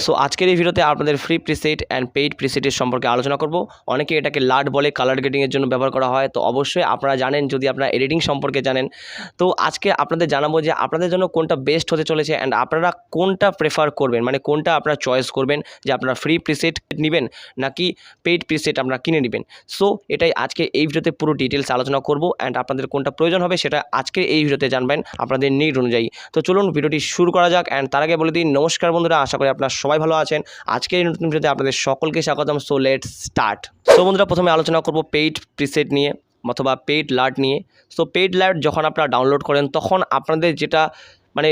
So আজকের এই ভিডিওতে আপনাদের ফ্রি প্রিসেট অ্যান্ড পেইড প্রিসেটের সম্পর্কে আলোচনা করব। অনেকে এটাকে লাট বলে, কালার গ্রেডিংয়ের জন্য ব্যবহার করা হয়। তো অবশ্যই আপনারা জানেন, যদি আপনারা এডিটিং সম্পর্কে জানেন। তো আজকে আপনাদের জানাবো যে আপনাদের জন্য কোনটা বেস্ট হতে চলেছে অ্যান্ড আপনারা কোনটা প্রেফার করবেন, মানে কোনটা আপনারা চয়েস করবেন, যে আপনারা ফ্রি প্রিসেট নেবেন নাকি পেইড প্রিসেট আপনারা কিনে নেবেন। সো এটাই আজকে এই ভিডিওতে পুরো ডিটেলস আলোচনা করব অ্যান্ড আপনাদের কোনটা প্রয়োজন হবে সেটা আজকে এই ভিডিওতে জানবেন আপনাদের নিড অনুযায়ী। তো চলুন ভিডিওটি শুরু করা যাক। অ্যান্ড তার আগে বলে দিই, নমস্কার বন্ধুরা, আশা করি আপনারা সবাই ভালো আছেন। আজকে এই নতুন ভিডিওতে আপনাদের সকলকে স্বাগতম। So let's start. সো বন্ধুরা, প্রথমে আলোচনা করব পেইড প্রিসেট নিয়ে অথবা পেইড লাট নিয়ে। সো পেইড লাট যখন আপনারা ডাউনলোড করেন তখন আপনাদের যেটা মানে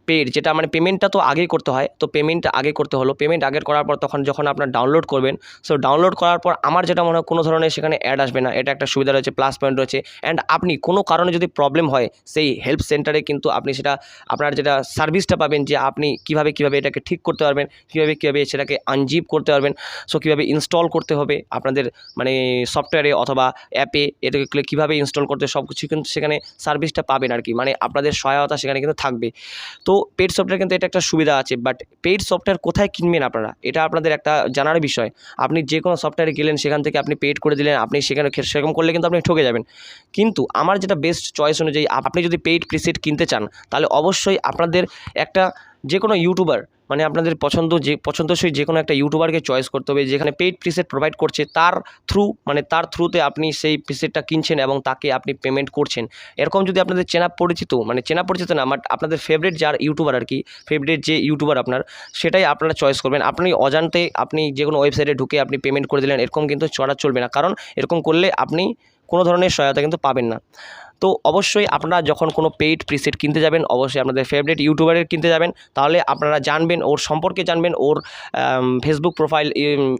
পেড, যেটা মানে পেমেন্টটা তো আগেই করতে হয়। তো পেমেন্ট আগে করতে হলো, পেমেন্ট আগে করার পর তখন যখন আপনার ডাউনলোড করবেন, সো ডাউনলোড করার পর আমার যেটা মনে হয় কোনো ধরনের সেখানে অ্যাড আসবে না। এটা একটা সুবিধা রয়েছে, প্লাস পয়েন্ট রয়েছে। অ্যান্ড আপনি কোনো কারণে যদি প্রবলেম হয়, সেই হেল্প সেন্টারে কিন্তু আপনি সেটা আপনার যেটা সার্ভিসটা পাবেন, যে আপনি কীভাবে এটাকে ঠিক করতে পারবেন, কীভাবে সেটাকে আনজিপ করতে পারবেন। সো কীভাবে ইনস্টল করতে হবে আপনাদের মানে সফটওয়্যারে অথবা অ্যাপে, এটাকে কীভাবে ইনস্টল করতে, সব কিছু কিন্তু সেখানে সার্ভিসটা পাবেন আর কি, মানে আপনাদের সহায়তা সেখানে কিন্তু থাকবে। তো পেইড সফটওয়্যার কিন্তু এটা একটা সুবিধা আছে। বাট পেইড সফটওয়্যার কোথায় কিনবেন আপনারা, এটা আপনাদের একটা জানার বিষয়। আপনি যে কোনো সফটওয়্যারে গেলেন, সেখান থেকে আপনি পেইড করে দিলেন, আপনি সেখানে সেরকম করলে কিন্তু আপনি ঠকে যাবেন। কিন্তু আমার যেটা বেস্ট চয়েস অনুযায়ী, আপনি যদি পেইড প্রিসেট কিনতে চান, তাহলে অবশ্যই আপনাদের একটা যে কোনো ইউটিউবার, মানে আপনাদের পছন্দসই যে কোনো একটা ইউটিউবারকে চয়েস করতে হবে, যেখানে পেইড প্রিসেট প্রোভাইড করছে, তার থ্রুতে আপনি সেই প্রিসেটটা কিনছেন এবং তাকে আপনি পেমেন্ট করছেন। এরকম যদি আপনাদের চেনা পরিচিত না, বাট আপনাদের ফেভারিট যার ইউটিউবার আর কি, ফেভারিট যে ইউটিউবার আপনার, সেটাই আপনারা চয়েস করবেন। আপনি অজান্তে আপনি যে কোনো ওয়েবসাইটে ঢুকে আপনি পেমেন্ট করে দিলেন, এরকম কিন্তু চলবে না। কারণ এরকম করলে আপনি কোনো ধরনের সহায়তা কিন্তু পাবেন না। তো অবশ্যই আপনারা যখন কোনো পেইড প্রিসেট কিনতে যাবেন, অবশ্যই আপনাদের ফেভারিট ইউটিউবারের কিনতে যাবেন। তাহলে আপনারা জানবেন, ওর সম্পর্কে জানবেন, ওর ফেসবুক প্রোফাইল,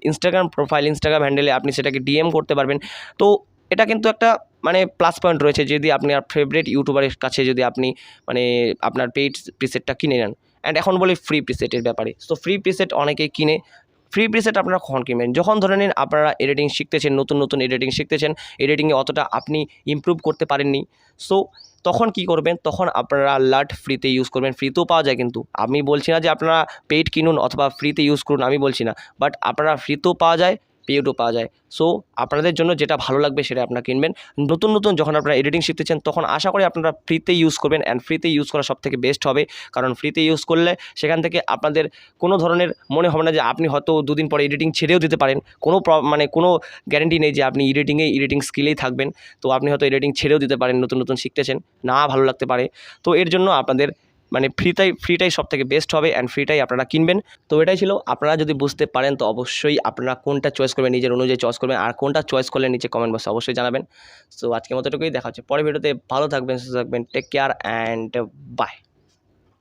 ইনস্টাগ্রাম হ্যান্ডেলে আপনি সেটাকে ডিএম করতে পারবেন। তো এটা কিন্তু একটা মানে প্লাস পয়েন্ট রয়েছে, যদি আপনার ফেভারিট ইউটিউবারের কাছে যদি আপনি মানে আপনার পেইড প্রিসেটটা কিনে নেন। অ্যান্ড এখন বলি ফ্রি প্রিসেটের ব্যাপারে। তো ফ্রি প্রিসেট অনেকেই কিনে। ফ্রি প্রিসেট আপনারা কখন কিনবেন? যখন ধরে নিন আপনারা এডিটিং শিখতেছেন, নতুন এডিটিং শিখতেছেন, এডিটিংয়ে অতটা আপনি ইমপ্রুভ করতে পারেননি। সো তখন কি করবেন? তখন আপনারা লাট ফ্রিতে ইউজ করবেন। ফ্রিতেও পাওয়া যায়, কিন্তু আমি বলছি না যে আপনারা পেইড কিনুন অথবা ফ্রিতে ইউজ করুন, আমি বলছি না। বাট আপনারা ফ্রিতেও পাওয়া যায়, পেইডও পাওয়া যায়। সো আপনাদের জন্য যেটা ভালো লাগবে সেটা আপনারা কিনবেন। নতুন যখন আপনারা এডিটিং শিখতেছেন, তখন আশা করি আপনারা ফ্রিতে ইউজ করবেন। অ্যান্ড ফ্রিতে ইউজ করা সবথেকে বেস্ট হবে, কারণ ফ্রিতে ইউজ করলে সেখান থেকে আপনাদের কোনো ধরনের মনে হবে না যে আপনি হয়তো দুদিন পরে এডিটিং ছেড়েও দিতে পারেন। কোনো গ্যারেন্টি নেই যে আপনি এডিটিং স্কিলেই থাকবেন। তো আপনি হয়তো এডিটিং ছেড়েও দিতে পারেন, নতুন শিখতেছেন, না ভালো লাগতে পারে। তো এর জন্য আপনাদের মানে ফ্রিটাই সবথেকে বেস্ট হবে অ্যান্ড ফ্রিটাই আপনারা কিনবেন। তো এটাই ছিল। আপনারা যদি বুঝতে পারেন, তো অবশ্যই আপনারা কোনটা চয়েস করবেন, নিজের অনুযায়ী চয়েস করবেন। আর কোনটা চয়েস করলে নিচে কমেন্ট বক্সে অবশ্যই জানাবেন। সো আজকের মতো এটুকুই, দেখা হচ্ছে পরের ভিডিওতে। ভালো থাকবেন, সুস্থ থাকবেন, টেক কেয়ার অ্যান্ড বাই।